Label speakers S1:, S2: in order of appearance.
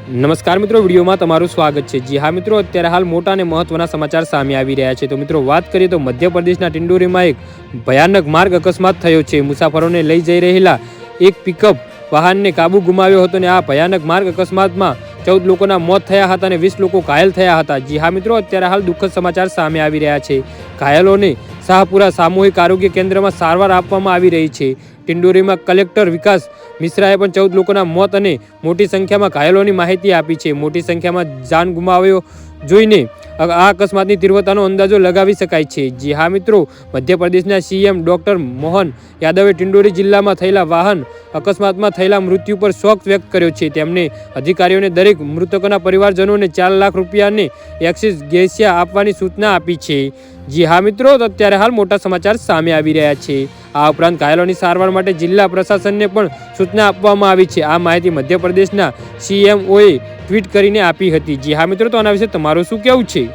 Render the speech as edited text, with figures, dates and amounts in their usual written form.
S1: નમસ્કાર મિત્રો, વિડીયોમાં તમારું સ્વાગત છે। જી હા મિત્રો, અત્યારે હાલ મોટા અને મહત્વના સમાચાર સામે આવી રહ્યા છે। તો મિત્રો વાત કરીએ તો મધ્યપ્રદેશના ટિંડોરીમાં એક ભયાનક માર્ગ અકસ્માત થયો છે। મુસાફરોને લઈ જઈ રહેલા એક પિકઅપ વાહનને કાબુ ગુમાવ્યો હતો અને આ ભયાનક માર્ગ અકસ્માતમાં 14 લોકોના મોત થયા હતા અને 20 લોકો ઘાયલ થયા હતા। જી હા મિત્રો, અત્યારે હાલ દુઃખદ સમાચાર સામે આવી રહ્યા છે। ઘાયલોને શાહપુરા સામૂહિક આરોગ્ય કેન્દ્રમાં સારવાર આપવામાં આવી રહી છે। ટિંડોરીમાં કલેક્ટર વિકાસ મિશ્રાએ પણ 14 લોકોના મોત અને મોટી સંખ્યામાં ઘાયલોની માહિતી આપી છે। મોટી સંખ્યામાં જાન ગુમાવ્યો જોઈને આ અકસ્માતની તીવ્રતાનો અંદાજો લગાવી શકાય છે। જી હા મિત્રો, મધ્યપ્રદેશના સીએમ ડોક્ટર મોહન યાદવે ટિંડોરી જિલ્લામાં થયેલા વાહન અકસ્માતમાં થયેલા મૃત્યુ પર શોક વ્યક્ત કર્યો છે। તેમણે અધિકારીઓને દરેક મૃતકોના પરિવારજનોને 4 લાખ રૂપિયાની એક્સિસ ગ્રેશિયા આપવાની સૂચના આપી છે। જી હા મિત્રો, તો અત્યારે હાલ મોટા સમાચાર સામે આવી રહ્યા છે। આ ઉપરાંત ઘાયલોની સારવાર માટે જિલ્લા પ્રશાસનને પણ સૂચના આપવામાં આવી છે। આ માહિતી મધ્યપ્રદેશના સીએમઓએ ટ્વીટ કરીને આપી હતી। જી હા મિત્રો, તો આના વિશે તમારું શું કહેવું છે?